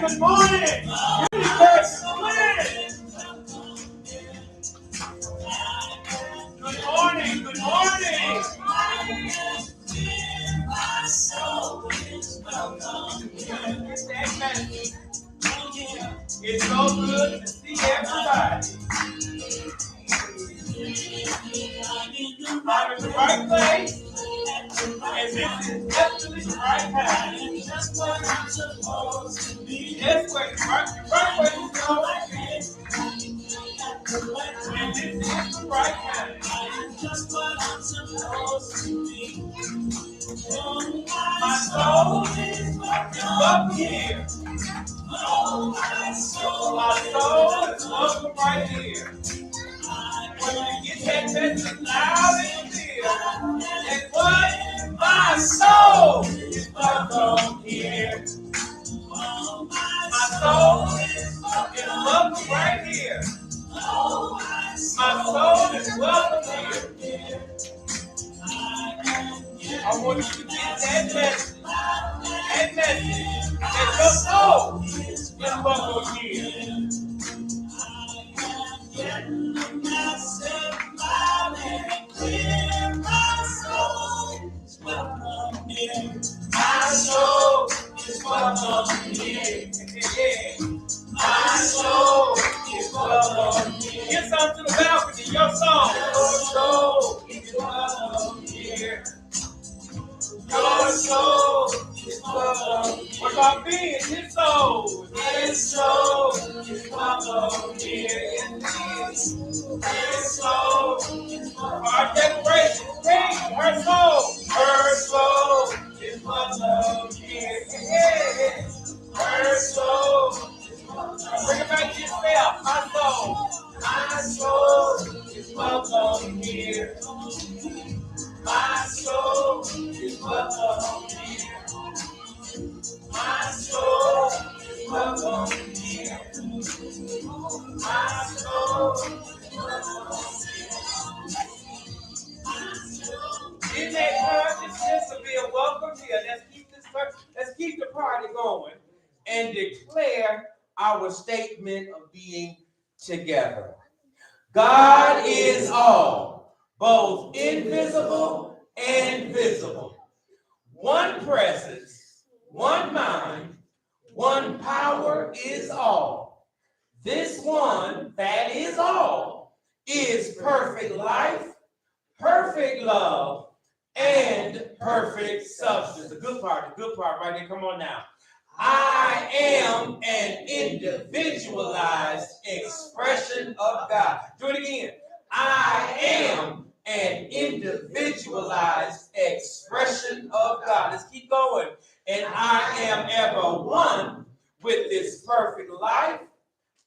good morning. Universe, good morning, good morning. It's so good to see everybody. I'm in the right place, and this is definitely the right time. That's where I'm supposed to be. That's where the right way to go. And this is the right time. Just what I'm supposed to be. My soul is welcome here. My soul is welcome right here. When you get that message loud and clear, and what? My soul is welcome here. My soul is welcome right here. My soul is welcome here. I want you to get that message. That message that your soul is welcome here. My soul is welcome here. My soul is welcome here. My soul is welcome here. Get some to the balcony, your soul. Your soul is welcome here. Your soul is welcome. What about being his soul? His soul is welcome here. His soul is welcome. Our declaration, sing her soul. Her soul is welcome here. Her soul is welcome. Bring it back to yourself. My soul. My soul is welcome here. My soul is welcome here. My soul is welcome here. My soul is welcome here. In that consciousness of being welcome here, let's keep the party going and declare our statement of being together. God is all, both invisible and visible. One presence, one mind, one power is all. This one that is all is perfect life, perfect love, and perfect substance. The good part right there. Come on now. I am an individualized expression of God. Do it again. I am an individualized expression of God. Let's keep going. And I am ever one with this perfect life,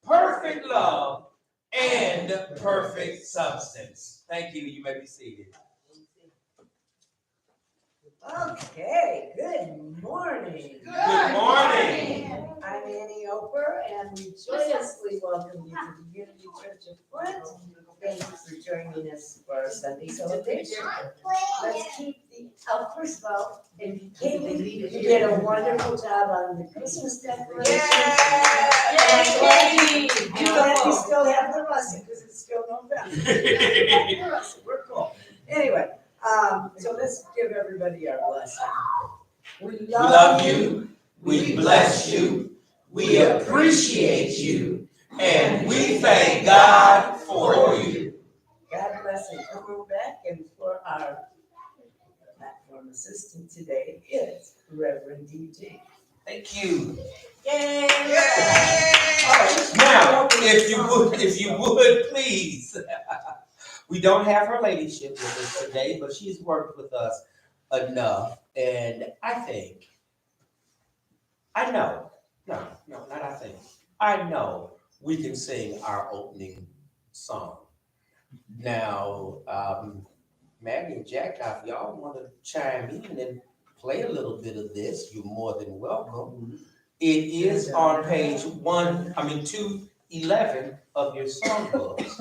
perfect love, and perfect substance. Thank you. You may be seated. Okay, good morning. Good morning. I'm Annie Oper, and we joyously welcome you to the Unity Church of Flint. Thank you for joining us for our Sunday celebration. Let's keep first of all, Katie, you did a wonderful job on the Christmas decorations. Yay! And we still have the russet because it's still November. We're cool. Anyway. So let's give everybody our blessing. We love you. We bless you. We appreciate you. And we thank God for you. God bless you. Come back, and for our platform assistant today is Reverend DJ. Thank you. Yay! Now, if you would please. We don't have her ladyship with us today, but she's worked with us enough. And I know we can sing our opening song. Now, Maggie and Jack, if y'all want to chime in and play a little bit of this, you're more than welcome. It is on page 211 of your songbooks.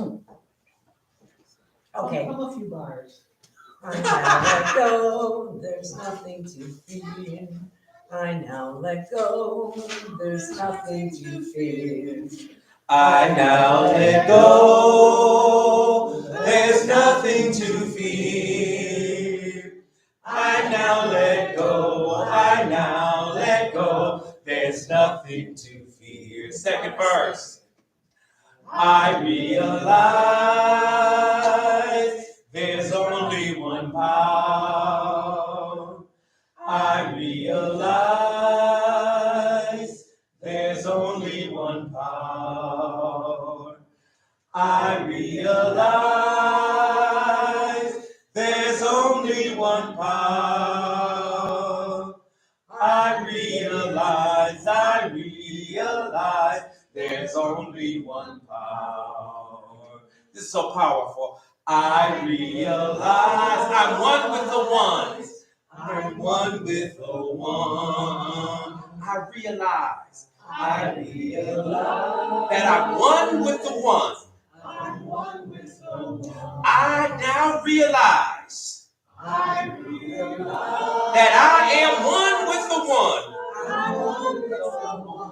Okay. Come a few bars. I gotta go, there's nothing to fear. I now let go, there's nothing to fear. I now let go, there's nothing to fear. I now let go, I now let go, there's nothing to fear. Second verse. I realize there's only one power. I realize there's only one power. I realize there's only one power. I realize there's only one power. This is so powerful. I realize I'm one with the one. I'm one with the one. I realize that I'm one with the one. I'm one with the one. I now realize that I am one with the one. I'm one with the one.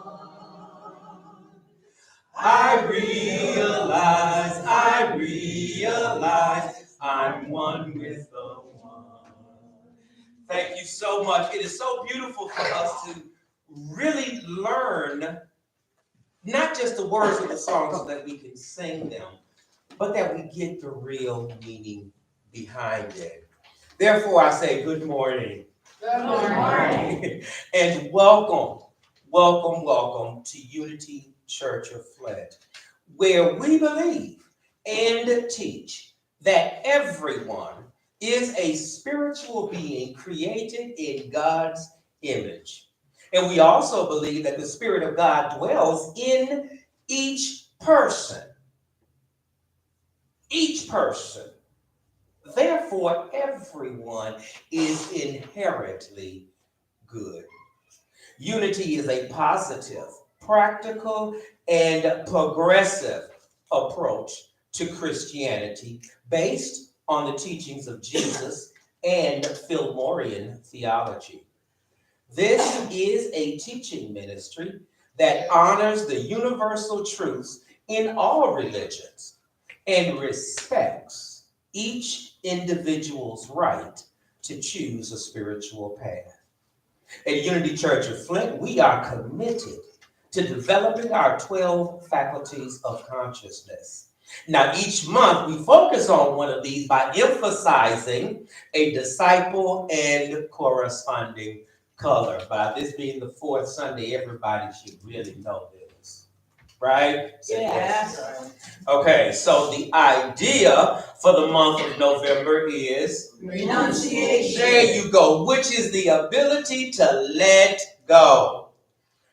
I realize I'm one with the one. Thank you so much. It is so beautiful for us to really learn not just the words of the song so that we can sing them, but that we get the real meaning behind it. Therefore, I say good morning. Good morning. And welcome to Unity Church of Flint, where we believe and teach that everyone is a spiritual being created in God's image. And we also believe that the Spirit of God dwells in each person. Each person. Therefore, everyone is inherently good. Unity is a positive, practical, and progressive approach to Christianity based on the teachings of Jesus and Fillmorian theology. This is a teaching ministry that honors the universal truths in all religions and respects each individual's right to choose a spiritual path. At Unity Church of Flint, we are committed to developing our 12 faculties of consciousness. Now, each month we focus on one of these by emphasizing a disciple and corresponding color. By this being the fourth Sunday, everybody should really know this, right? Yes. Okay, so the idea for the month of November is Renunciation. there you go, which is the ability to let go.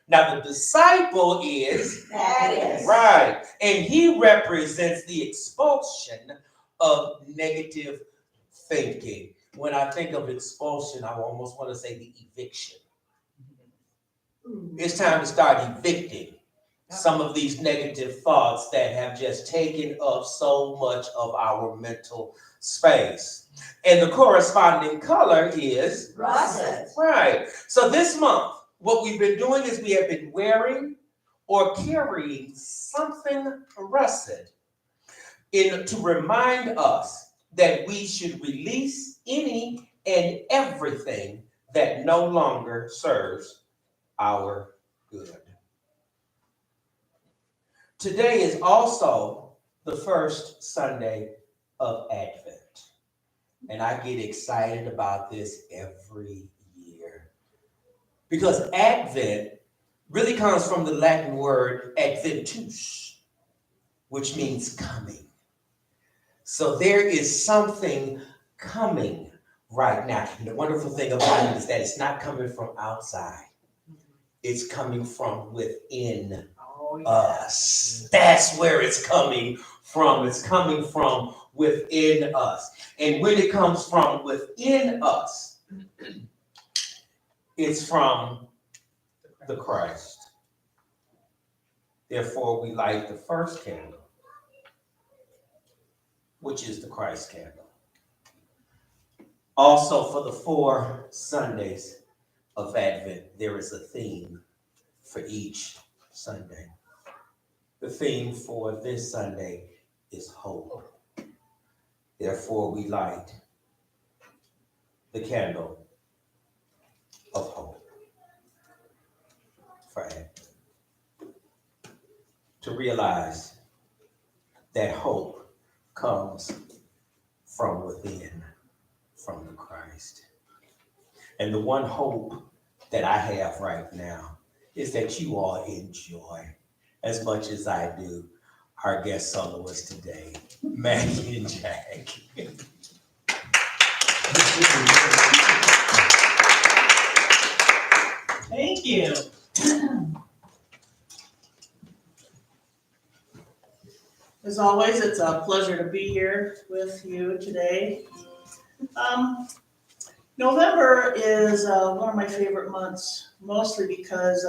Now, the disciple is right, and he represents the expulsion of negative thinking. When I think of expulsion, I almost want to say the eviction. It's time to start evicting some of these negative thoughts that have just taken up so much of our mental space. And the corresponding color is Russet. right. So this month, what we've been doing is we have been wearing or carrying something russet to remind us that we should release any and everything that no longer serves our good. Today is also the first Sunday of Advent, and I get excited about this every year because Advent really comes from the Latin word adventus, which means coming. So there is something coming right now. And the wonderful thing about it is that it's not coming from outside. It's coming from within us. That's where it's coming from. It's coming from within us. And when it comes from within us, it's from the Christ. Therefore, we light the first candle, which is the Christ candle. Also, for the 4 Sundays of Advent, there is a theme for each Sunday. The theme for this Sunday is hope. Therefore, we light the candle of hope for Advent. To realize that hope comes from within, from the Christ. And the one hope that I have right now is that you all enjoy as much as I do our guest soloists today, Maggie and Jack. Thank you. As always, it's a pleasure to be here with you today. November is one of my favorite months, mostly because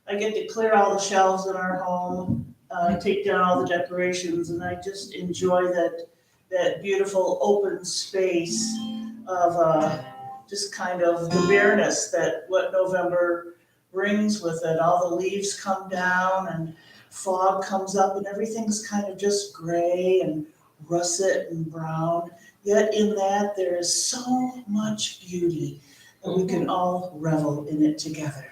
I get to clear all the shelves in our home, take down all the decorations, and I just enjoy that beautiful open space of just kind of the bareness that what November brings with it. All the leaves come down and fog comes up and everything's kind of just gray and russet and brown. Yet in that, there is so much beauty that we can all revel in it together.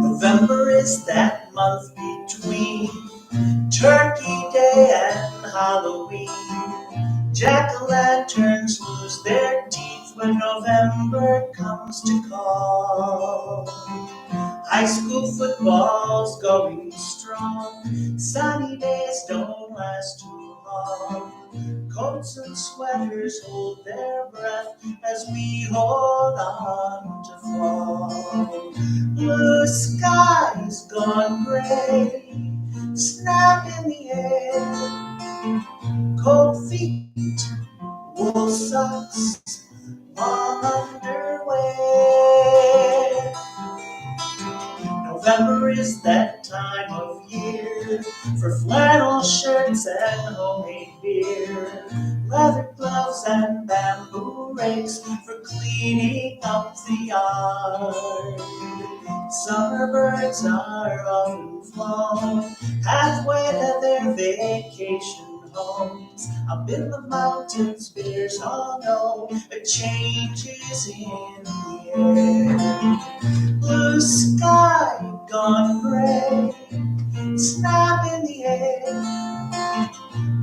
November is that month between Turkey Day and Halloween. Jack-o'-lanterns lose their teeth when November comes to call. High school football's going strong. Sunny days don't last too long. Coats and sweaters hold their breath as we hold on to fall. Blue skies gone gray, snap in the air. Cold feet, wool socks, long underwear. November is that time of year for flannel shirts and homemade beer, leather gloves and bamboo rakes for cleaning up the yard. Summer birds are often flown halfway to their vacation homes. Up in the mountains, bears all know a change is in the air. Blue sky gone gray, snap in the air.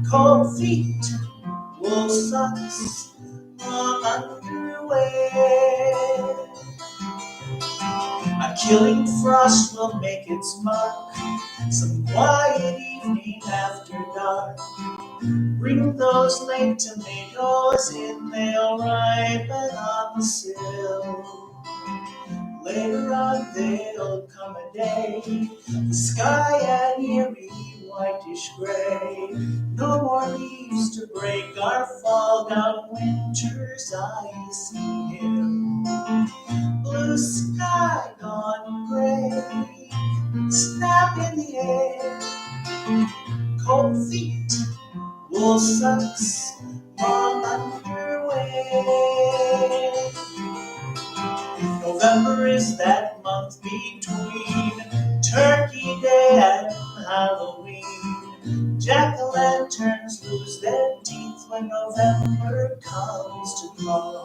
Cold feet, wool socks, long underwear. A killing frost will make its mark, some quiet evening after dark. Bring those late tomatoes in, they'll ripen on the sill. Later on there'll come a day, the sky an eerie whitish gray. No more leaves to break our fall down winter's icy hill. Blue sky gone gray, snap in the air. Cold feet, wool socks, long underwear. November is that month between Turkey Day and Halloween. Jack-o'-lanterns lose their teeth when November comes to call.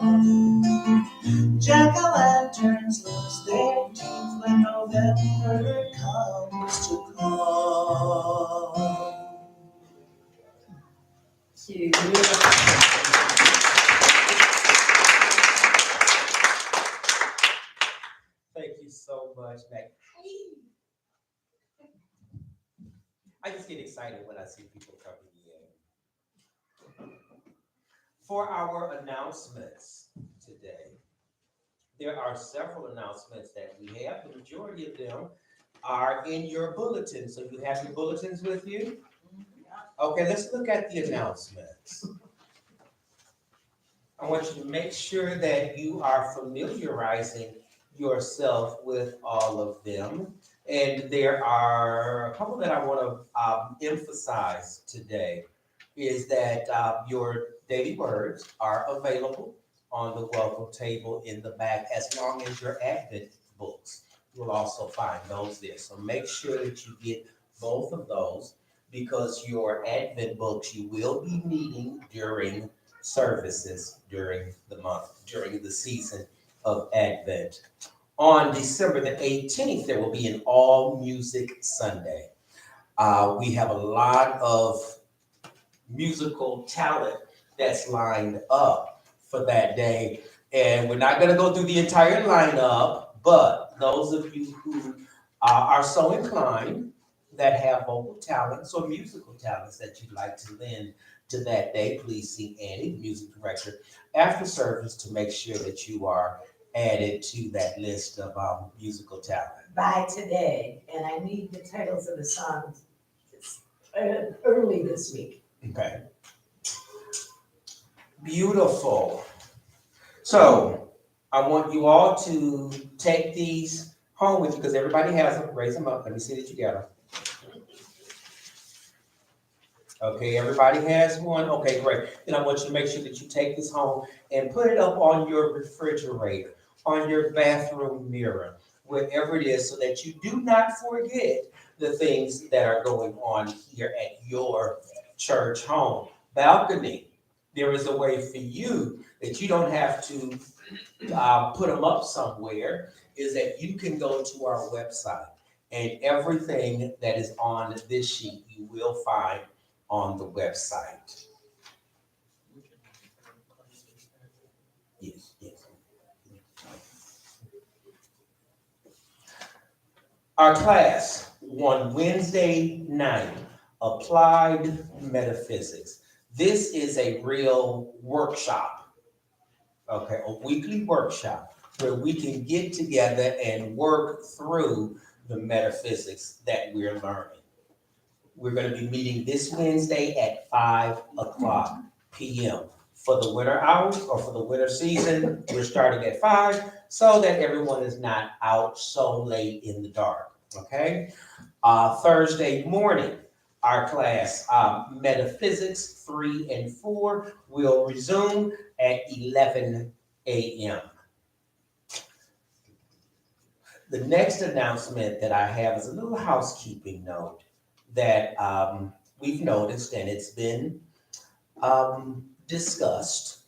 Jack-o'-lanterns lose their teeth when November comes to call. Cute. Thank you so much, Maggie. I just get excited when I see people coming in. For our announcements today, there are several announcements that we have. The majority of them are in your bulletin. So you have your bulletins with you? Okay, let's look at the announcements. I want you to make sure that you are familiarizing yourself with all of them. And there are a couple that I want to emphasize today is that your daily words are available on the welcome table in the back as long as your Advent books. You'll also find those there. So make sure that you get both of those because your Advent books you will be needing during services during the month, during the season of Advent. On December the 18th, there will be an all music Sunday. We have a lot of musical talent that's lined up for that day. And we're not going to go through the entire lineup, but those of you who are so inclined that have vocal talents or musical talents that you'd like to lend to that day, please see Annie, the music director, after service to make sure that you are added to that list of musical talent. By today, and I need the titles of the songs early this week. Okay. Beautiful. So I want you all to take these home with you because everybody has them. Raise them up. Let me see that you got them. Okay, everybody has one. Okay, great. Then I want you to make sure that you take this home and put it up on your refrigerator, on your bathroom mirror, wherever it is, so that you do not forget the things that are going on here at your church home. Balcony, there is a way for you that you don't have to put them up somewhere, is that you can go to our website and everything that is on this sheet you will find on the website. Yes, yes. Our class on Wednesday night, Applied Metaphysics. This is a real workshop, okay, a weekly workshop where we can get together and work through the metaphysics that we're learning. We're going to be meeting this Wednesday at 5:00 p.m. For the winter hours or for the winter season, we're starting at 5 so that everyone is not out so late in the dark, okay? Thursday morning, our class, Metaphysics 3 and 4, will resume at 11 a.m. The next announcement that I have is a little housekeeping note that we've noticed, and it's been discussed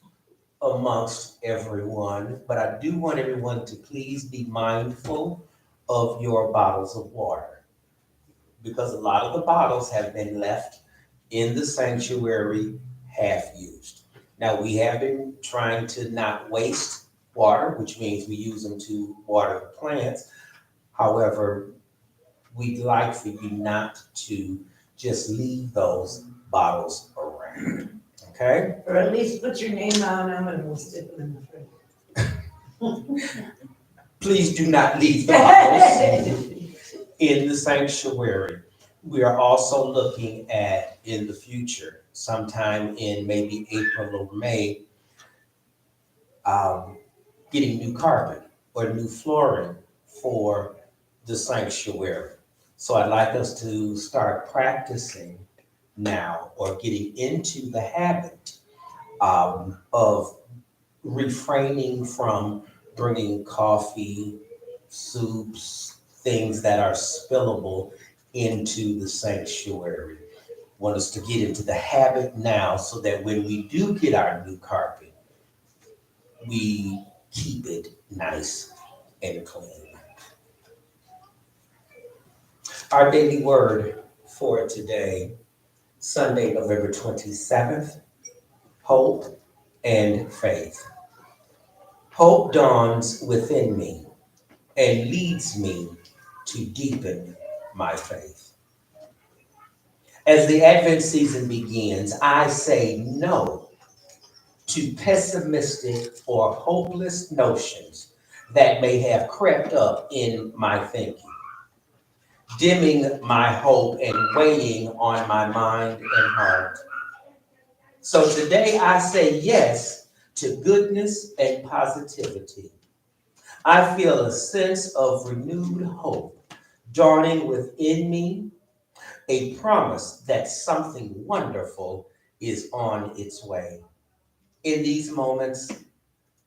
amongst everyone, but I do want everyone to please be mindful of your bottles of water, because a lot of the bottles have been left in the sanctuary half used. Now, we have been trying to not waste water, which means we use them to water the plants. However, we'd like for you not to just leave those bottles around, okay? Or at least put your name on them and we'll stick them in the fridge. Please do not leave the bottles in the sanctuary. We are also looking at, in the future, sometime in maybe April or May, getting new carpet or new flooring for the sanctuary. So I'd like us to start practicing now or getting into the habit of refraining from bringing coffee, soups, things that are spillable into the sanctuary. Want us to get into the habit now so that when we do get our new carpet, we keep it nice and clean. Our daily word for today, Sunday, November 27th, hope and faith. Hope dawns within me and leads me to deepen my faith. As the Advent season begins, I say no to pessimistic or hopeless notions that may have crept up in my thinking, dimming my hope and weighing on my mind and heart. So today I say yes to goodness and positivity. I feel a sense of renewed hope dawning within me, a promise that something wonderful is on its way. In these moments,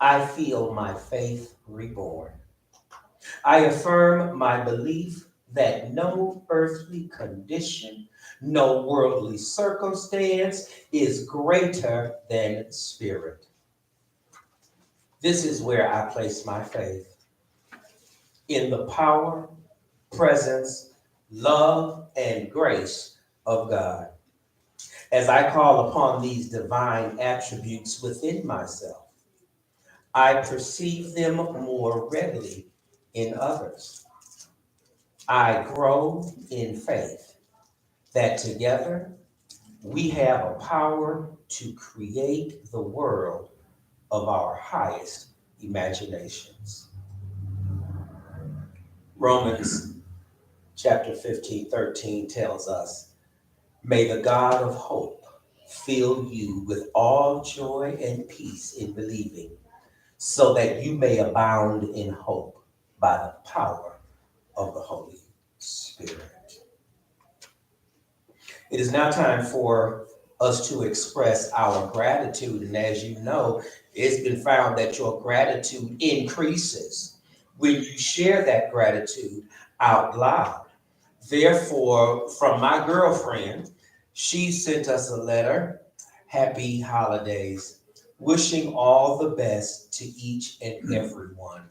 I feel my faith reborn. I affirm my belief that no earthly condition, no worldly circumstance is greater than spirit. This is where I place my faith, in the power, presence, love, and grace of God. As I call upon these divine attributes within myself, I perceive them more readily in others. I grow in faith that together we have a power to create the world of our highest imaginations. Romans chapter 15:13 tells us, may the God of hope fill you with all joy and peace in believing, so that you may abound in hope by the power of the Holy Spirit. It is now time for us to express our gratitude. And as you know, it's been found that your gratitude increases when you share that gratitude out loud. Therefore, from my girlfriend, she sent us a letter, happy holidays, wishing all the best to each and every one.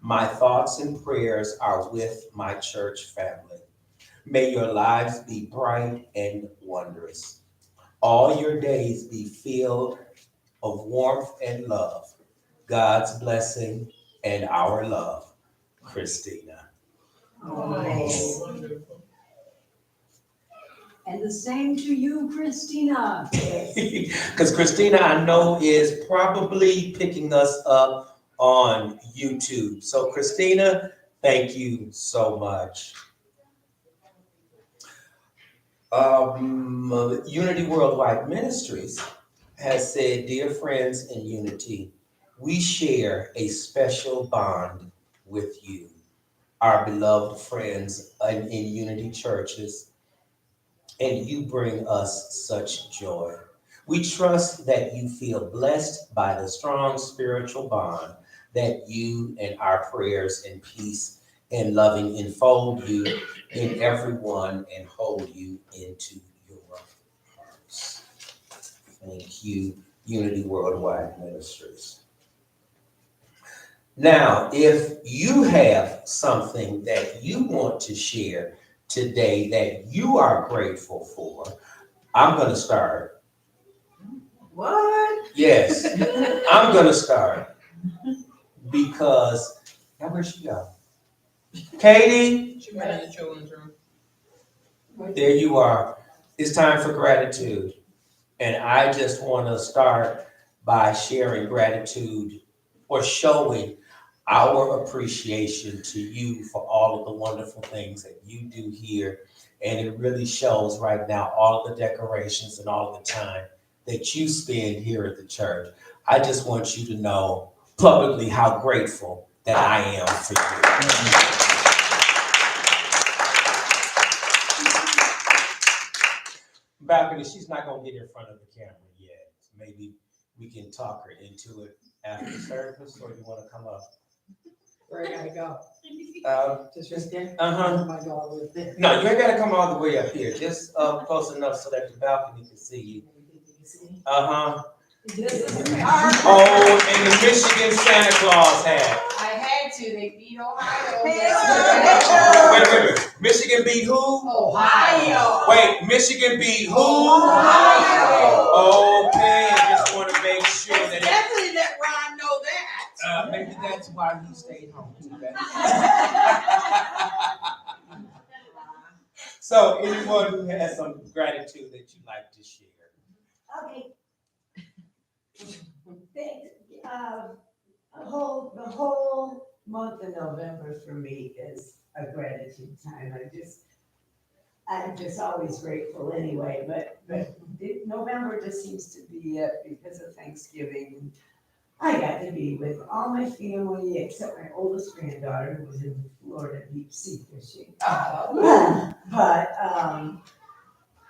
My thoughts and prayers are with my church family. May your lives be bright and wondrous. All your days be filled of warmth and love. God's blessing and our love. Christina. Oh. And the same to you, Christina. Because Christina, I know, is probably picking us up on YouTube. So Christina, thank you so much. Unity Worldwide Ministries has said, dear friends in Unity, we share a special bond with you, our beloved friends in Unity churches, and you bring us such joy. We trust that you feel blessed by the strong spiritual bond that you and our prayers and peace and loving enfold you in everyone and hold you into your hearts. Thank you, Unity Worldwide Ministries. Now, if you have something that you want to share today that you are grateful for, I'm going to start. What? Yes, I'm going to start because, now where'd she go? Katie? She went in the children's room. There you are. It's time for gratitude. And I just want to start by sharing gratitude or showing our appreciation to you for all of the wonderful things that you do here. And it really shows right now, all of the decorations and all of the time that you spend here at the church. I just want you to know publicly how grateful that I am for you. Balcony, she's not gonna get in front of the camera yet. Maybe we can talk her into it after service, or you wanna come up? Where I gotta go? Just right there? Uh-huh. My dog lives there. No, you ain't gotta come all the way up here, just close enough so that the balcony can see you. Uh-huh. Oh, and the Michigan Santa Claus hat. I had to, they beat Ohio. Wait. Michigan beat who? Ohio. Wait, Michigan beat who? Ohio. Okay, I just wanna make sure that. Definitely let Ron know that. Maybe that's why he stayed home too. So anyone who has some gratitude that you'd like to share? Okay. The whole month of November for me is a gratitude time. I'm just always grateful anyway, but November just seems to be it because of Thanksgiving. I got to be with all my family except my oldest granddaughter who was in Florida deep sea fishing. Oh, But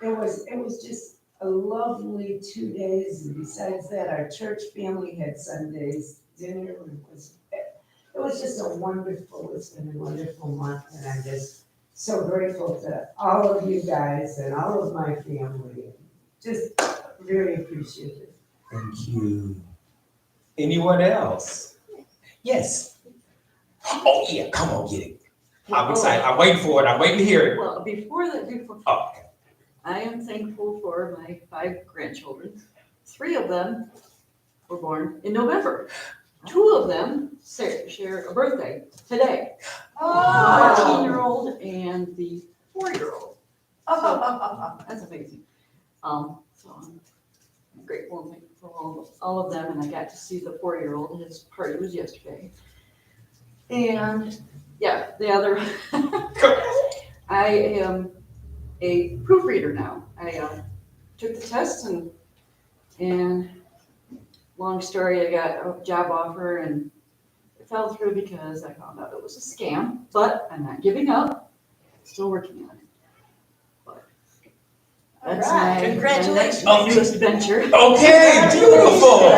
it was just a lovely 2 days, and besides that, our church family had Sundays dinner. It was just a wonderful, it's been a wonderful month, and I'm just so grateful to all of you guys and all of my family. Just very appreciative. Thank you. Anyone else? Yes. Oh, yeah, come on, get it. I'm excited. I'm waiting for it. I'm waiting to hear it. Well, before Oh, okay. I am thankful for my 5 grandchildren. 3 of them were born in November. 2 of them share a birthday today. The 14-year-old and the 4-year-old. That's amazing. So I'm grateful and thankful for all of them, and I got to see the 4-year-old. His party was yesterday. And yeah, the other, I am a proofreader now. I took the test and long story, I got a job offer and it fell through because I found out it was a scam, but I'm not giving up, still working on it. But that's Alright, my congratulations. next newest venture. Okay, beautiful.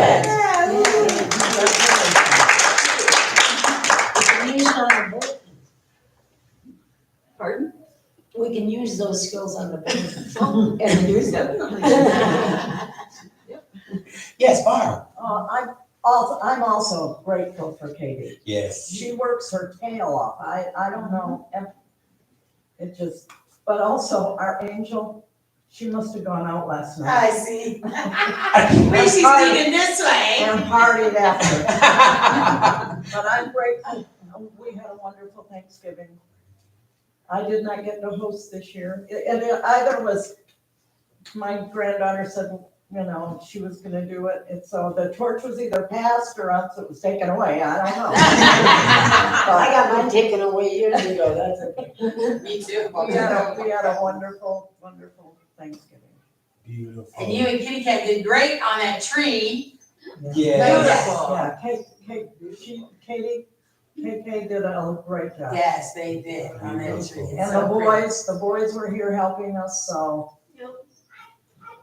Pardon? We can use those skills on the board. And yours definitely. Yes, Barb. I'm also grateful for Katie. Yes. She works her tail off. I don't know, it just, but also our angel, she must have gone out last night I see. Reese's eating this way. and partied after. But I'm grateful, we had a wonderful Thanksgiving. I did not get to host this year. It either was, my granddaughter said, you know, she was gonna do it, and so the torch was either passed or else it was taken away, I don't know. I got mine taken away years ago, that's okay. Me too. We had a wonderful, wonderful Thanksgiving. Beautiful. And you and Kitty Cat did great on that tree. Yes. Yeah, Katie, KK did a great job. Yes, they did on that tree. It's And so pretty. the boys were here helping us, so.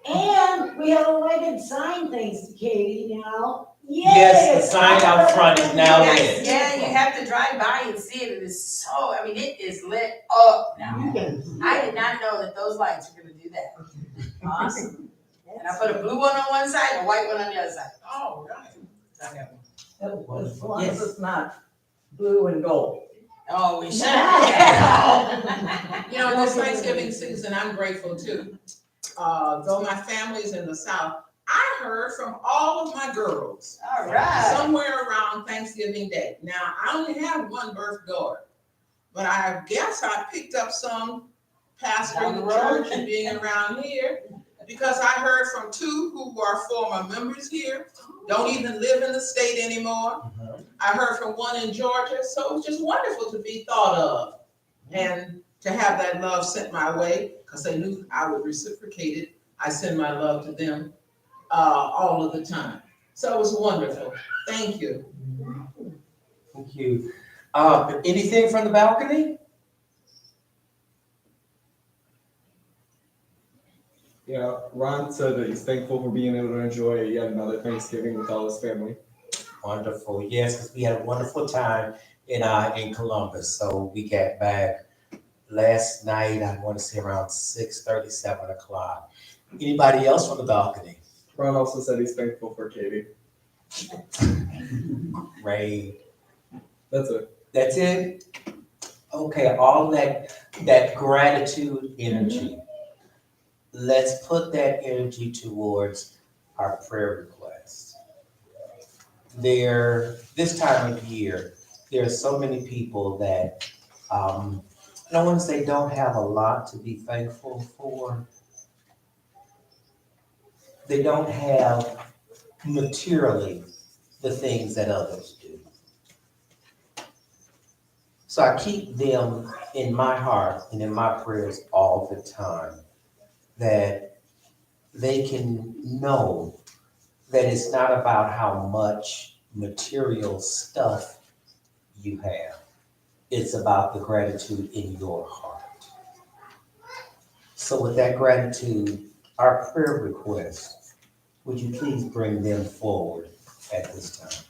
And we have a lighted sign thanks to Katie now. Yes, the sign out front is now Yes, lit. yeah, you have to drive by and see it. It is so, I mean, it is lit up now. I did not know that those lights were gonna do that. Awesome. And I put a blue one on one side and a white one on the other side. Oh, right. As long as it's not blue and gold. Oh, we should. You know, this Thanksgiving season, I'm grateful too. Though my family's in the South, I heard from all of my girls All right. somewhere around Thanksgiving Day. Now, I only have one birth daughter, but I guess I picked up some pastoring the church and being around here because I heard from 2 who are former members here, don't even live in the state anymore. I heard from 1 in Georgia, so it was just wonderful to be thought of and to have that love sent my way because they knew I would reciprocate it. I send my love to them all of the time. So it was wonderful. Thank you. Thank you. Anything from the balcony? Yeah, Ron said that he's thankful for being able to enjoy yet another Thanksgiving with all his family. Wonderful. Yes, because we had a wonderful time in Columbus. So we got back last night, I want to say around 6:30, 7 o'clock. Anybody else from the balcony? Ron also said he's thankful for Katie. Ray. That's it. That's it? Okay, all that gratitude energy. Let's put that energy towards our prayer requests. This time of year, there are so many people that, I don't want to say don't have a lot to be thankful for. They don't have materially the things that others do. So I keep them in my heart and in my prayers all the time, that they can know that it's not about how much material stuff you have. It's about the gratitude in your heart. So with that gratitude, our prayer requests, would you please bring them forward at this time?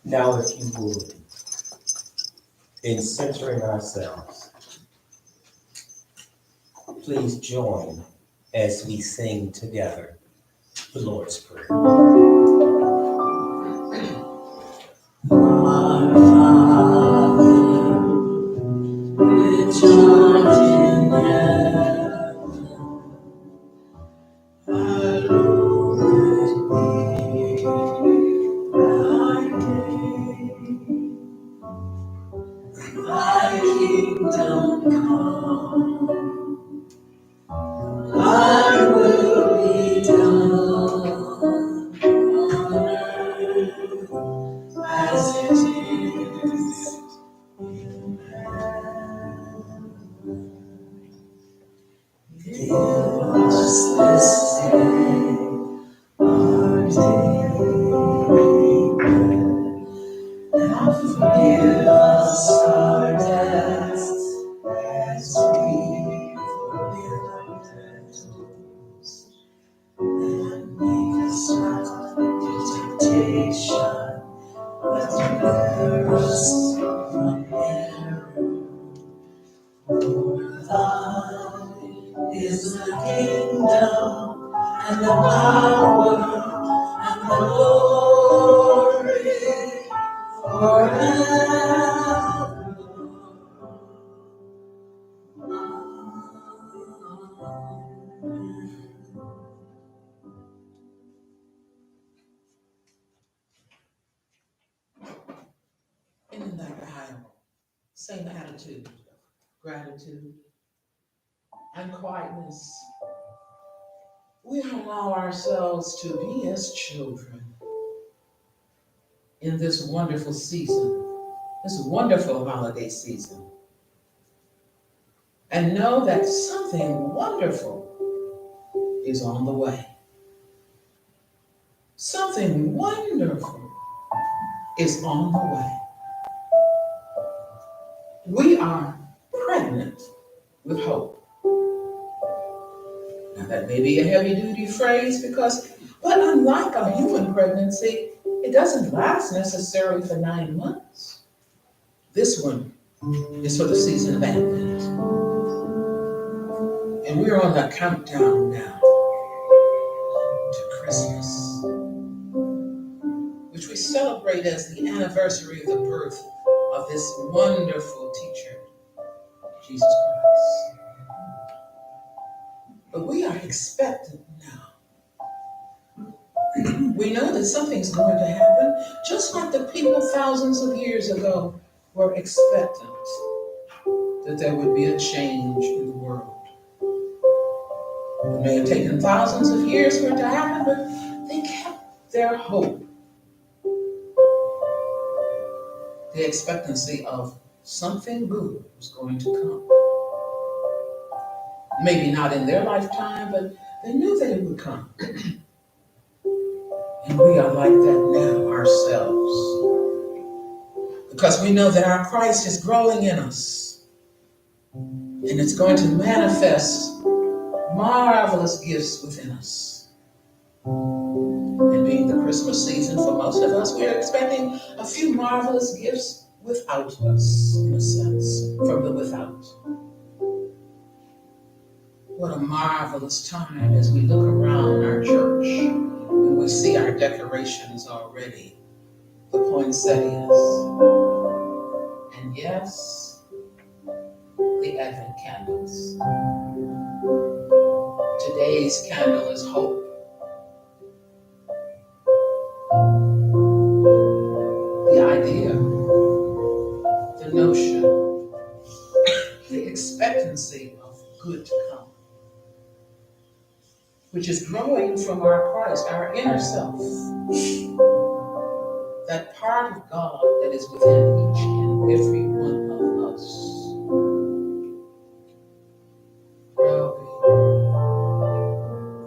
Now, if you would, in centering ourselves, please join as we sing together the Lord's Prayer. Our Father, which art in heaven, hallowed be thy name. Thy kingdom come, thy will be done on earth as it is in heaven. Give us this day our daily bread, and forgive us our debts as we forgive our debtors. And lead us not into temptation, but deliver us from evil. For thine is the kingdom, and the power, and the glory, forever. And in that Bible, same attitude, gratitude, and quietness. We allow ourselves to be as children in this wonderful season, this wonderful holiday season. And know that something wonderful is on the way. Something wonderful is on the way. We are pregnant with hope. Now that may be a heavy-duty phrase but unlike a human pregnancy, it doesn't last necessarily for 9 months. This one is for the season of Advent. And we're on the countdown now to Christmas, which we celebrate as the anniversary of the birth of this wonderful teacher, Jesus Christ. But we are expectant now. We know that something's going to happen, just like the people thousands of years ago were expectant that there would be a change in the world. It may have taken thousands of years for it to happen, but they kept their hope. The expectancy of something good was going to come. Maybe not in their lifetime, but they knew that it would come. And we are like that now ourselves. Because we know that our Christ is growing in us. And it's going to manifest marvelous gifts within us. And being the Christmas season for most of us, we're expecting a few marvelous gifts without us, in a sense, from the without. What a marvelous time as we look around our church and we see our decorations already, the poinsettias, and yes, the Advent candles. Today's candle is hope. which is growing from our Christ, our inner self. That part of God that is within each and every one of us.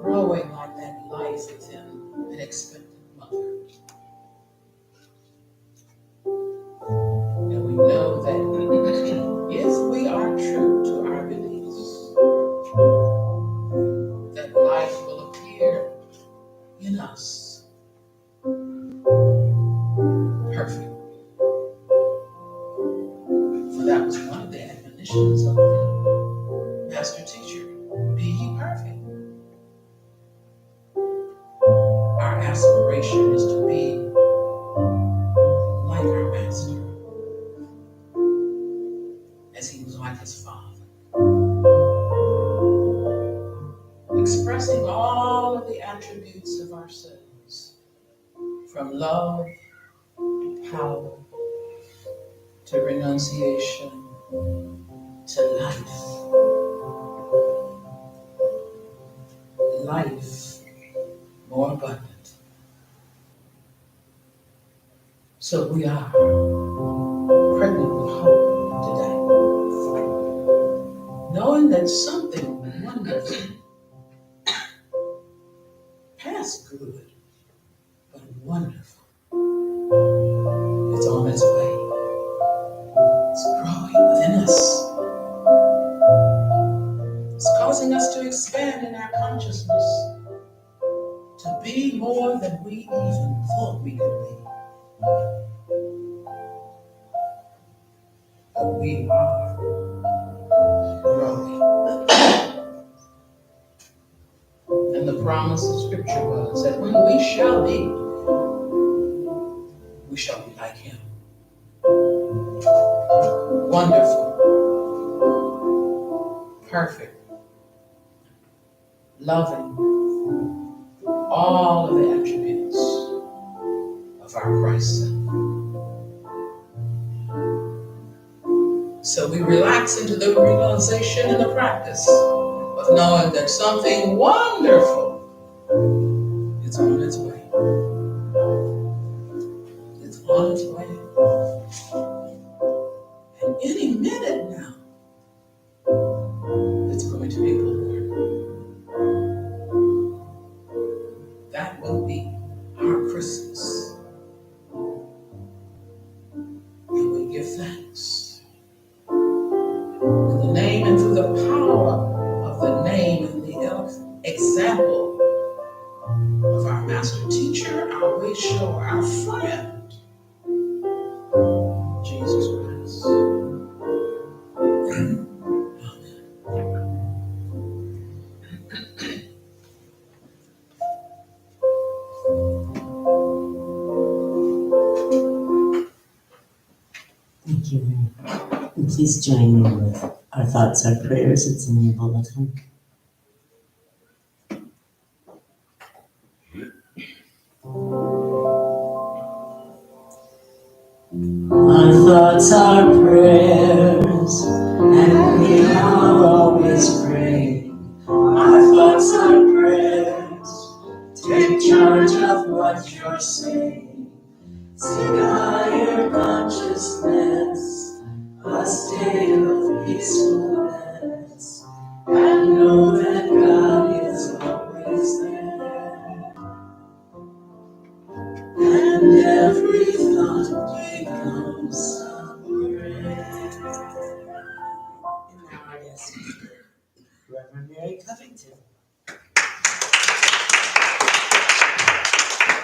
Growing like that life within an expectant mother. And we know that if we are true to our beliefs, that life will appear in us perfect. For that was one of the admonitions of the master teacher. Be ye perfect. Our aspiration is to be like our master, as he was like his father. Expressing all of the attributes of ourselves, from love to power to renunciation to life. Life more abundant. So we are pregnant with hope today, knowing that something wonderful, past good, but wonderful, it's on its way. It's growing within us. It's causing us to expand in our consciousness, to be more than we even thought we could be. But we are growing. And the promise of Scripture was that when we shall be like him. Wonderful, perfect, loving, all of the attributes of our Christ self. So we relax into the realization and the practice of knowing that something wonderful is on its way. It's on its way. And any minute now, it's going to be born. That will be our Christmas. And we give thanks. In the name and through the power of the name and the example of our master teacher, our way shower, our friend, Jesus Christ. Amen. Thank you, Mary. And please join me with our thoughts, our prayers. It's in your bulletin. Our thoughts are prayers, and we are always praying. Our thoughts are prayers. Take charge of what you're saying. Seek a higher consciousness, a state of peacefulness, and know that God is always there. And every thought becomes a prayer. And now our guest speaker, Reverend Mary Covington.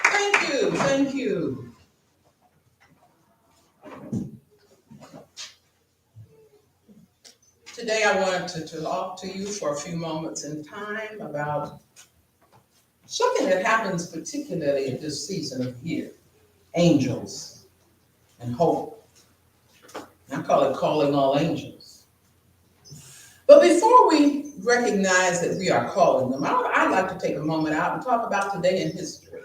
Thank you. Today I wanted to talk to you for a few moments in time about something that happens particularly at this season of year. Angels and hope. I call it calling all angels. But before we recognize that we are calling them, I'd like to take a moment out and talk about today in history.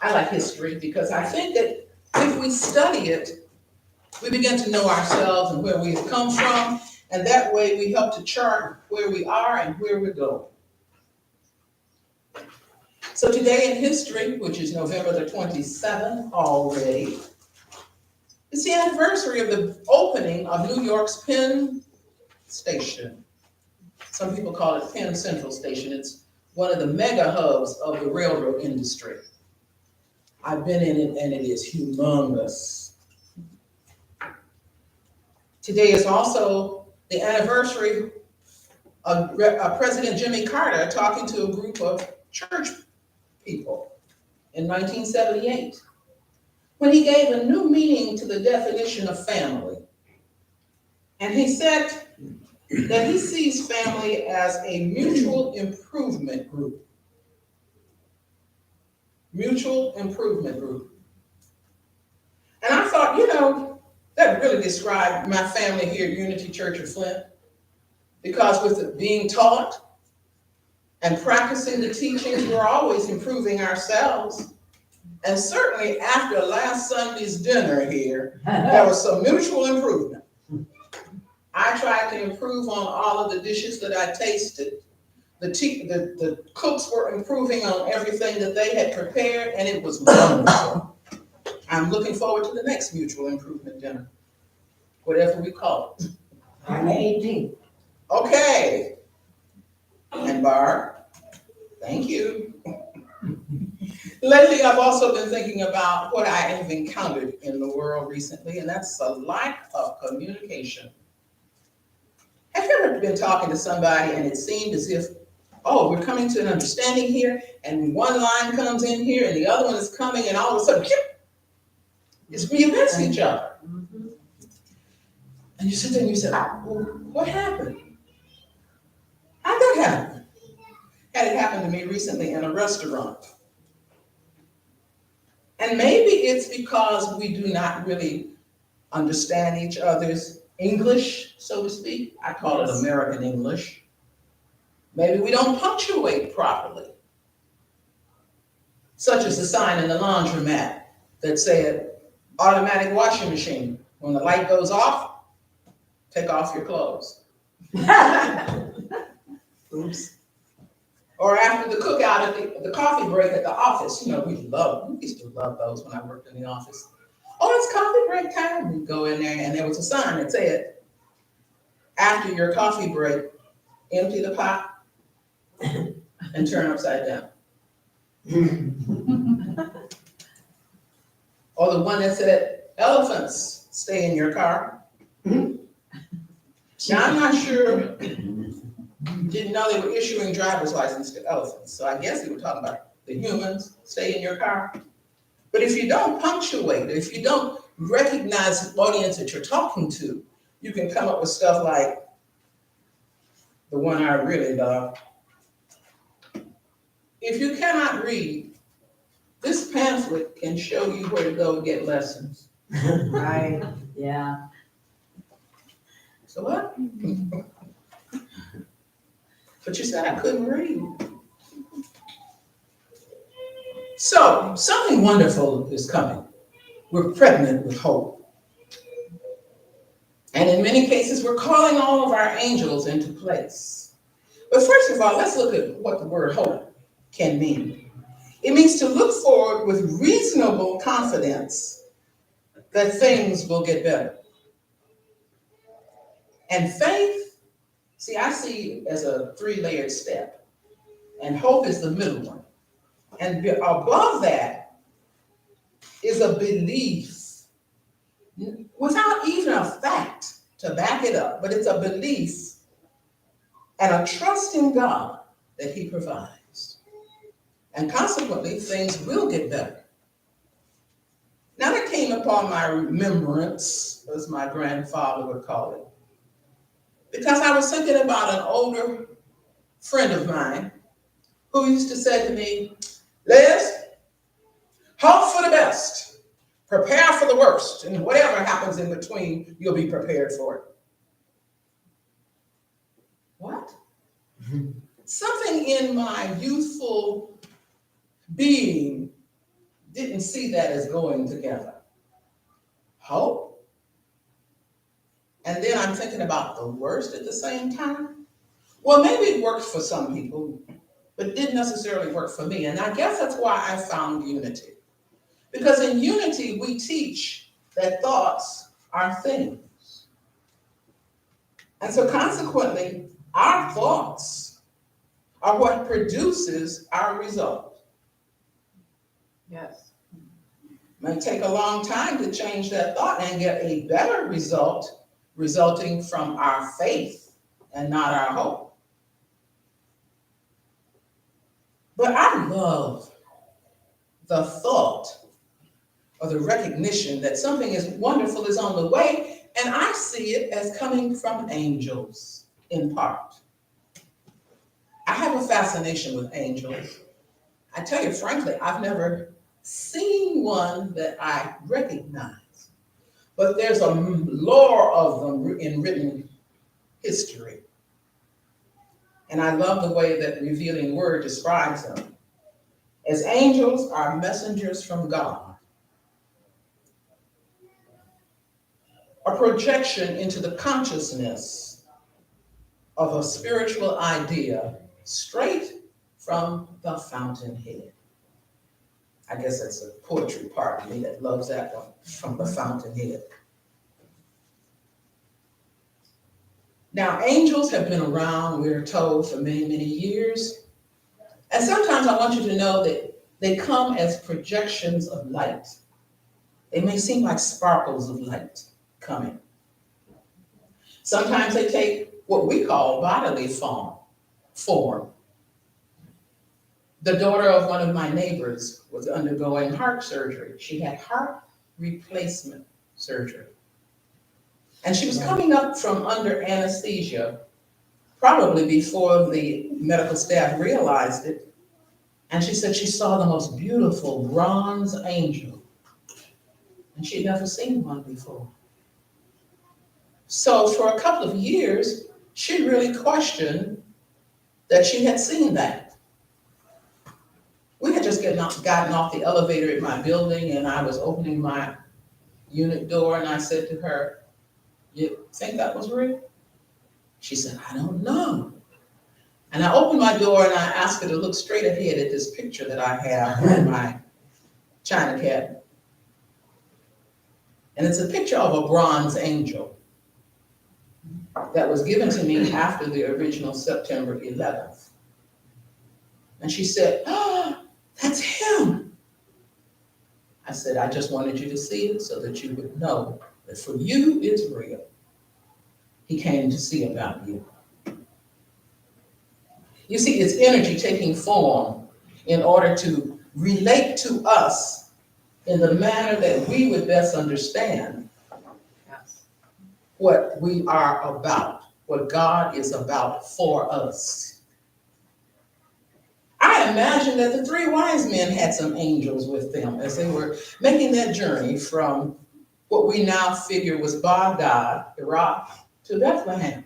I like history because I think that if we study it, we begin to know ourselves and where we have come from, and that way we help to chart where we are and where we're going. So today in history, which is November the 27th already, it's the anniversary of the opening of New York's Penn Station. Some people call it Penn Central Station. It's one of the mega hubs of the railroad industry. I've been in it and it is humongous. Today is also the anniversary of President Jimmy Carter talking to a group of church people in 1978, when he gave a new meaning to the definition of family. And he said that he sees family as a mutual improvement group. Mutual improvement group. And I thought, that really described my family here at Unity Church of Flint, because with it being taught and practicing the teachings, we're always improving ourselves. And certainly after last Sunday's dinner here, there was some mutual improvement. I tried to improve on all of the dishes that I tasted. The cooks were improving on everything that they had prepared, and it was wonderful. I'm looking forward to the next mutual improvement dinner, whatever we call it. On the 18th. Okay. And Barb, thank you. Lately, I've also been thinking about what I have encountered in the world recently, and that's a lack of communication. Have you ever been talking to somebody and it seemed as if, oh, we're coming to an understanding here, and one line comes in here and the other one is coming, and all of a sudden, it's we miss each other. And you sit there and you say, well, what happened? How'd that happen? Had it happened to me recently in a restaurant. And maybe it's because we do not really understand each other's English, so to speak. I call it American English. Maybe we don't punctuate properly. Such as the sign in the laundromat that said, automatic washing machine. When the light goes off, take off your clothes. Oops. Or after the cookout at the coffee break at the office, we used to love those when I worked in the office. Oh, it's coffee break time. We'd go in there and there was a sign that said, after your coffee break, empty the pot and turn upside down. Or the one that said, elephants stay in your car. Now, I'm not sure, didn't know they were issuing driver's license to elephants. So I guess they were talking about the humans stay in your car. But if you don't punctuate, if you don't recognize the audience that you're talking to, you can come up with stuff like the one I really love. If you cannot read, this pamphlet can show you where to go get lessons. Right, yeah. So what? But you said I couldn't read. So something wonderful is coming. We're pregnant with hope. And in many cases, we're calling all of our angels into place. But first of all, let's look at what the word hope can mean. It means to look forward with reasonable confidence that things will get better. And faith, I see it as a three-layered step. And hope is the middle one. And above that is a belief without even a fact to back it up, but it's a belief and a trust in God that He provides. And consequently, things will get better. Now that came upon my remembrance, as my grandfather would call it, because I was thinking about an older friend of mine who used to say to me, Liz, hope for the best, prepare for the worst, and whatever happens in between, you'll be prepared for it. What? Something in my youthful being didn't see that as going together. Hope? And then I'm thinking about the worst at the same time. Well, maybe it works for some people, but it didn't necessarily work for me. And I guess that's why I found unity. Because in unity, we teach that thoughts are things. And so consequently, our thoughts are what produces our result. Yes. May take a long time to change that thought and get a better result resulting from our faith and not our hope. But I love the thought or the recognition that something as wonderful is on the way, and I see it as coming from angels in part. I have a fascination with angels. I tell you frankly, I've never seen one that I recognize, but there's a lore of them in written history. And I love the way that Revealing Word describes them. As angels are messengers from God, a projection into the consciousness of a spiritual idea straight from the fountainhead. I guess that's a poetry part of me that loves that one, from the fountainhead. Now, angels have been around, we're told, for many, many years. And sometimes I want you to know that they come as projections of light. They may seem like sparkles of light coming. Sometimes they take what we call bodily form. The daughter of one of my neighbors was undergoing heart surgery. She had heart replacement surgery. And she was coming up from under anesthesia, probably before the medical staff realized it. And she said she saw the most beautiful bronze angel. And she'd never seen one before. So for a couple of years, she really questioned that she had seen that. We had just gotten off the elevator at my building, and I was opening my unit door, and I said to her, "You think that was real?" She said, "I don't know." And I opened my door and I asked her to look straight ahead at this picture that I have in my china cabinet. And it's a picture of a bronze angel that was given to me after the original September 11th. And she said, "Oh, that's him." I said, "I just wanted you to see it so that you would know that for you it's real. He came to see about you." You see, it's energy taking form in order to relate to us in the manner that we would best understand what we are about, what God is about for us. I imagine that the three wise men had some angels with them as they were making that journey from what we now figure was Baghdad, Iraq, to Bethlehem.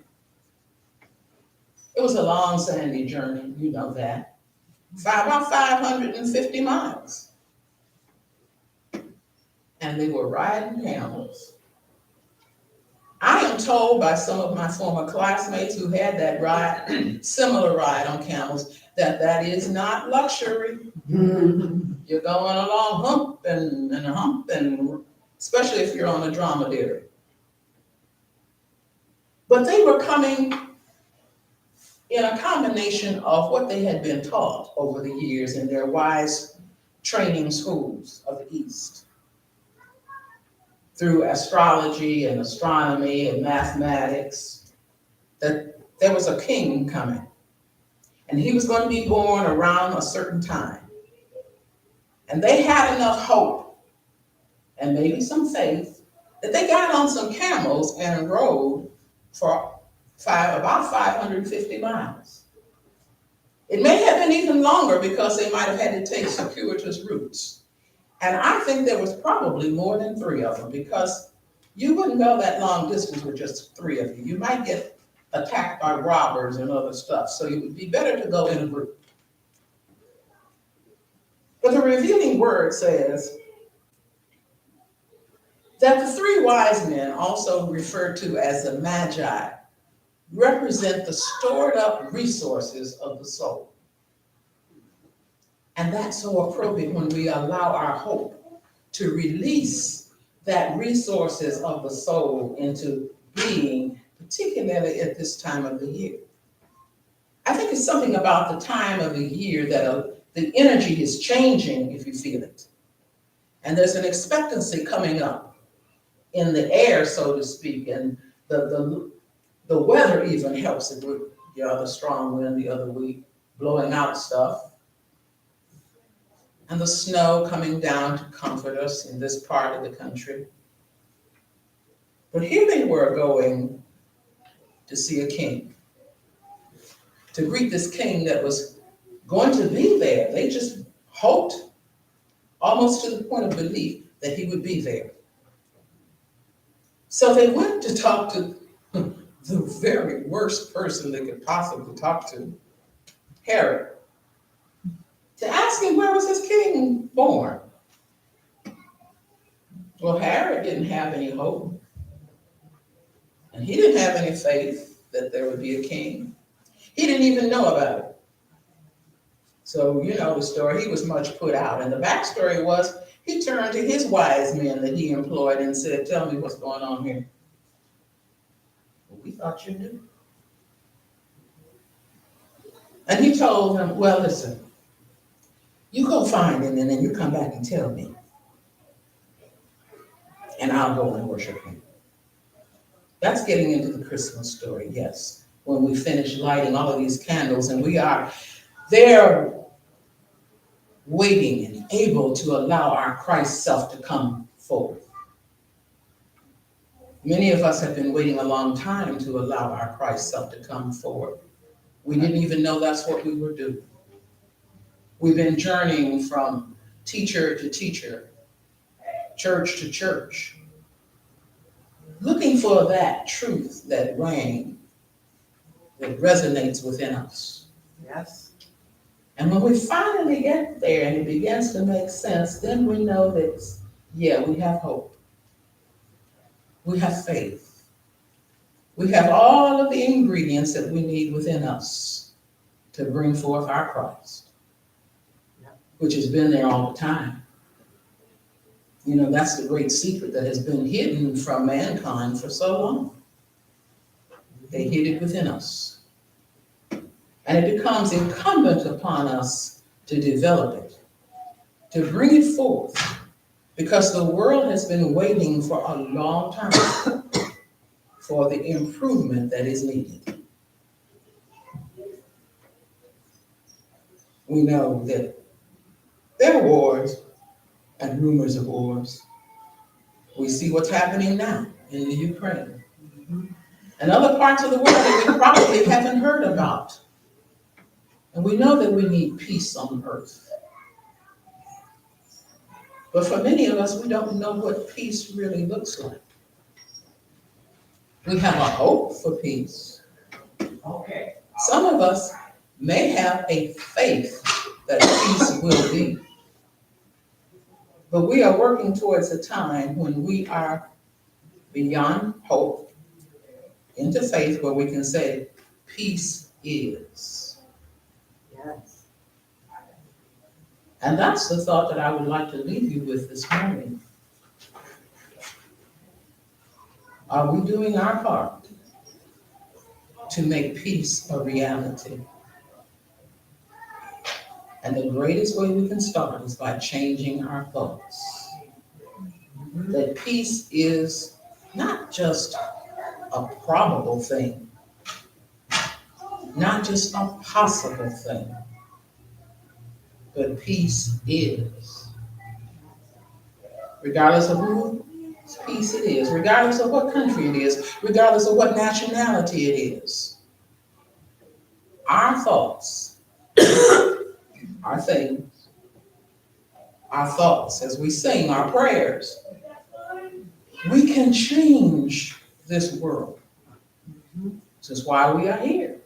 It was a long, sandy journey, you know that. About 550 miles. And they were riding camels. I am told by some of my former classmates who had that ride, similar ride on camels, that that is not luxury. You're going along hump and especially if you're on a dromedary. But they were coming in a combination of what they had been taught over the years in their wise training schools of the East, through astrology and astronomy and mathematics, that there was a king coming. And he was going to be born around a certain time. And they had enough hope and maybe some faith that they got on some camels and rode for about 550 miles. It may have been even longer because they might have had to take circuitous routes. And I think there was probably more than 3 of them, because you wouldn't go that long distance with just 3 of you. You might get attacked by robbers and other stuff, so it would be better to go in a group. But the Revealing Word says that the 3 wise men, also referred to as the Magi, represent the stored up resources of the soul. And that's so appropriate when we allow our hope to release that resources of the soul into being, particularly at this time of the year. I think it's something about the time of the year that the energy is changing, if you feel it. And there's an expectancy coming up in the air, so to speak, and the weather even helps it with the other strong wind the other week, blowing out stuff. And the snow coming down to comfort us in this part of the country. But here they were going to see a king, to greet this king that was going to be there. They just hoped, almost to the point of belief, that he would be there. So they went to talk to the very worst person they could possibly talk to, Herod, to ask him where was his king born. Well, Herod didn't have any hope, and he didn't have any faith that there would be a king. He didn't even know about it. So you know the story, he was much put out. And the backstory was he turned to his wise men that he employed and said, tell me what's going on here. Well, we thought you knew. And he told them, well, listen, you go find him and then you come back and tell me. And I'll go and worship him. That's getting into the Christmas story, yes. When we finish lighting all of these candles and we are there waiting and able to allow our Christ self to come forward. Many of us have been waiting a long time to allow our Christ self to come forward. We didn't even know that's what we were doing. We've been journeying from teacher to teacher, church to church, looking for that truth that rang, that resonates within us. Yes. And when we finally get there and it begins to make sense, then we know that, yeah, we have hope. We have faith. We have all of the ingredients that we need within us to bring forth our Christ, which has been there all the time. You know, that's the great secret that has been hidden from mankind for so long. They hid it within us. And it becomes incumbent upon us to develop it, to bring it forth, because the world has been waiting for a long time for the improvement that is needed. We know that there are wars and rumors of wars. We see what's happening now in the Ukraine and other parts of the world that we probably haven't heard about. And we know that we need peace on earth. But for many of us, we don't know what peace really looks like. We have a hope for peace. Okay. Some of us may have a faith that peace will be. But we are working towards a time when we are beyond hope into faith, where we can say, peace is. Yes. And that's the thought that I would like to leave you with this morning. Are we doing our part to make peace a reality? And the greatest way we can start is by changing our thoughts. That peace is not just a probable thing, not just a possible thing, but peace is. Regardless of whose peace it is, regardless of what country it is, regardless of what nationality it is, our thoughts, our things, our thoughts as we sing our prayers, we can change this world. This is why we are here.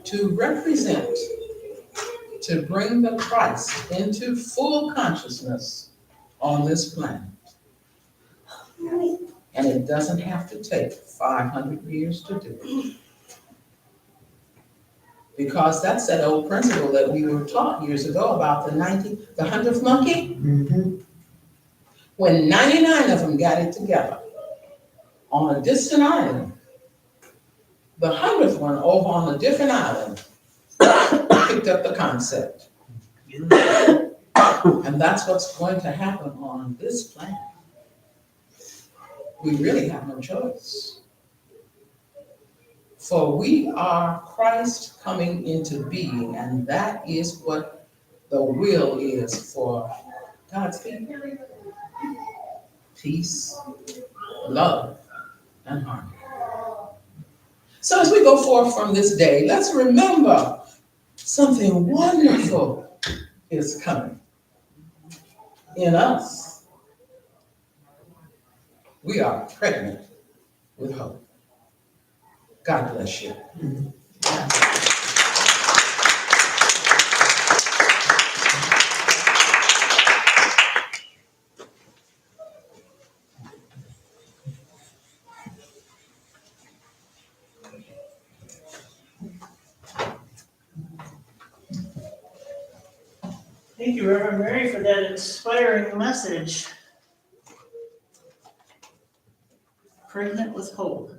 To represent, to bring the Christ into full consciousness on this planet. And it doesn't have to take 500 years to do it. Because that's that old principle that we were taught years ago about the 100th monkey. When 99 of them got it together on a distant island, the 100th one over on a different island picked up the concept. And that's what's going to happen on this planet. We really have no choice. For we are Christ coming into being, and that is what the will is for God's people. Peace, love, and harmony. So as we go forth from this day, let's remember something wonderful is coming in us. We are pregnant with hope. God bless you. Thank you, Reverend Mary, for that inspiring message. Pregnant with hope.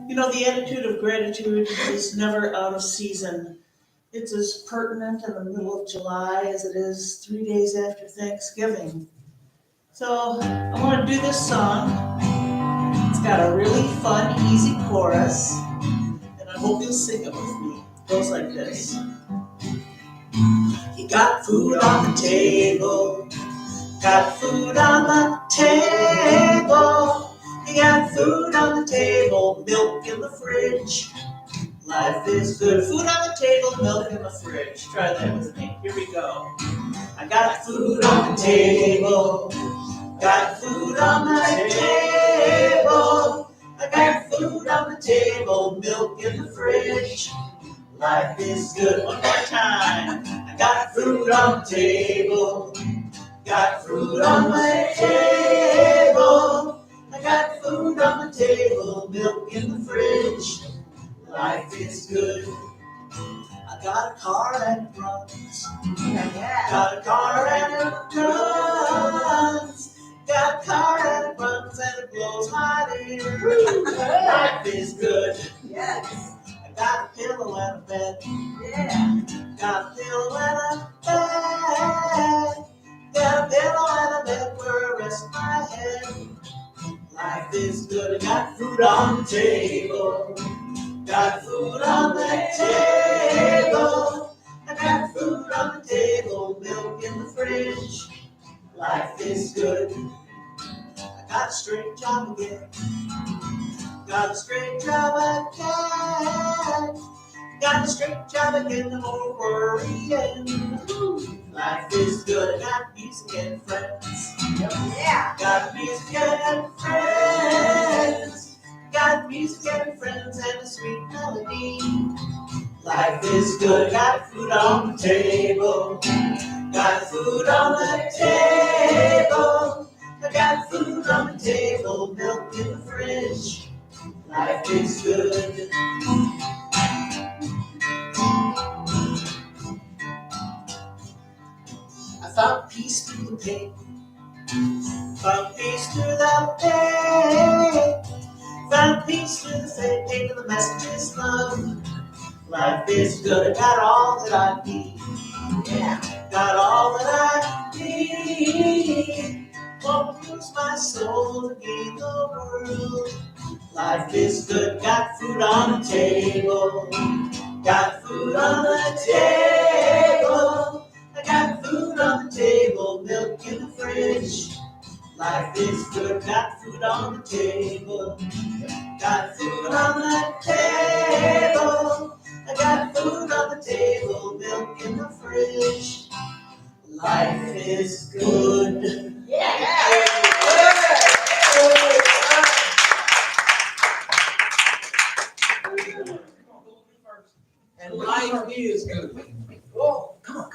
You know, the attitude of gratitude is never out of season. It's as pertinent in the middle of July as it is 3 days after Thanksgiving. So I want to do this song. It's got a really fun, easy chorus, and I hope you'll sing it with me. It goes like this. You got food on the table. Got food on the table. You got food on the table, milk in the fridge. Life is good. Food on the table, milk in the fridge. Try that with me. Here we go. I got food on the table. Got food on the table. I got food on the table, milk in the fridge. Life is good. One more time. I got food on the table. Got food on the table. I got food on the table, milk in the fridge. Life is good. I got a car and it runs. Got a car and it runs. Got a car and it runs and it blows hot air. Life is good. Yes. I got a pillow and a bed. Yeah. Got a pillow and a bed. Got a pillow and a bed where I rest my head. Life is good. I got food on the table. Got food on the table. I got food on the table. Milk in the fridge. Life is good. I got a straight job again. Got a straight job again. Got a straight job again. No more worrying. Life is good. I got music and friends. Yeah. Got music and friends. Got music and friends and a sweet melody. Life is good. Got food on the table. Got food on the table. I got food on the table. Milk in the fridge. Life is good. I found peace through the pain. Found peace through the pain. Found peace through the pain of the message is love. Life is good. I got all that I need. Yeah. Got all that I need. Won't lose my soul to gain the world. Life is good. Got food on the table. Got food on the table. I got food on the table. Milk in the fridge. Life is good. Got food on the table. Got food on the table. I got food on the table. Milk in the fridge. Life is good. Yeah. And life is good. Oh, come on.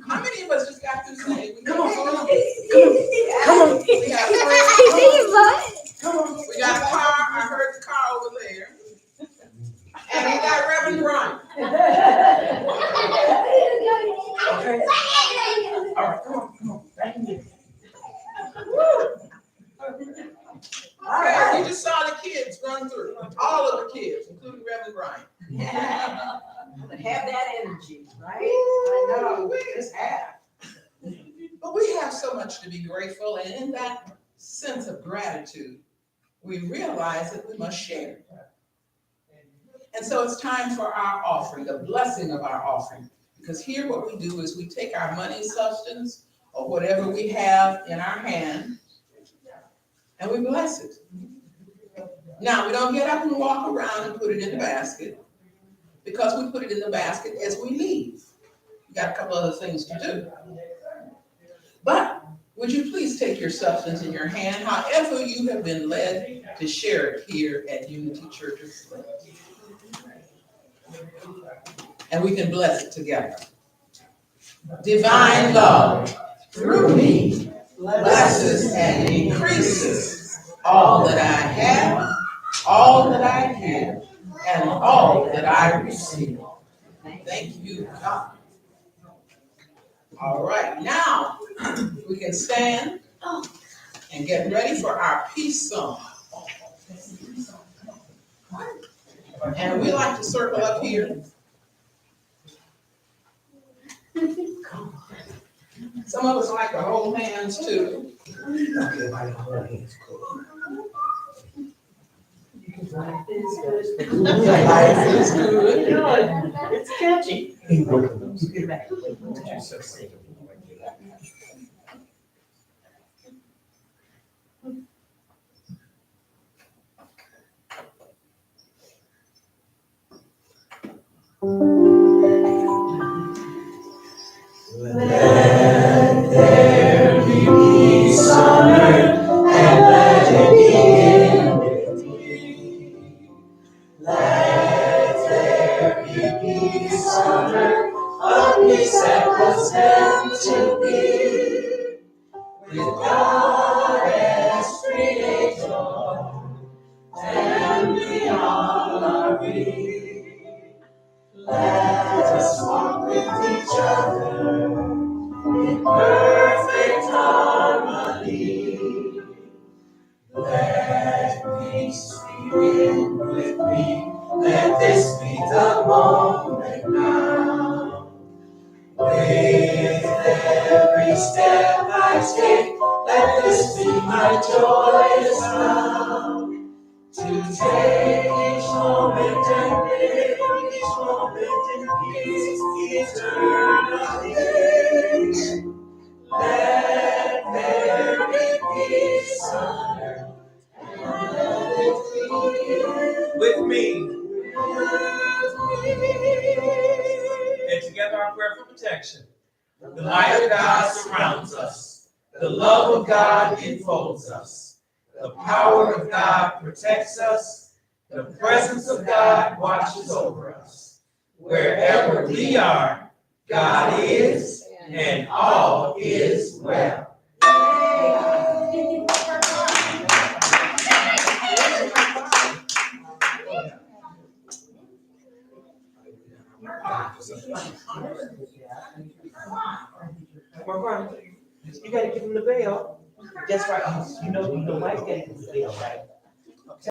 How many of us just got through saying? Come on. Come on. We got friends. Come on. We got a car. I heard the car over there. Okay. All right, come on. Thank you. Okay, we just saw the kids run through, all of the kids, including Reverend Brian. Have that energy, right? I know, we just have. But we have so much to be grateful, and in that sense of gratitude, we realize that we must share. And so it's time for our offering, the blessing of our offering. Because here what we do is we take our money substance or whatever we have in our hand and we bless it. Now, we don't get up and walk around and put it in the basket because we put it in the basket as we leave. We got a couple other things to do. But would you please take your substance in your hand, however you have been led to share it here at Unity Church of Flint. And we can bless it together. Divine love through me blesses and increases all that I have, all that I give, and all that I receive. Thank you, God. All right, now we can stand and get ready for our peace song. And we like to circle up here. Some of us like to hold hands too. Life is good. Life is good. It's catchy. Let there be peace on earth, and let it begin with me. Let there be peace on earth, a peace that was meant to be. With God as creator, and beyond our reach. Let us walk with each other in perfect harmony. Let peace begin with me. Let this be the moment now. With every step I take, let this be my joyous vow. To take each moment and live each moment in peace eternally. Let there be peace on earth, and let it begin with me. And together our prayer for protection. The light of God surrounds us. The love of God enfolds us. The power of God protects us. The presence of God watches over us. Wherever we are, God is, and all is well. You gotta give him the bell. That's right. You know, wife gotta give him the bell, right?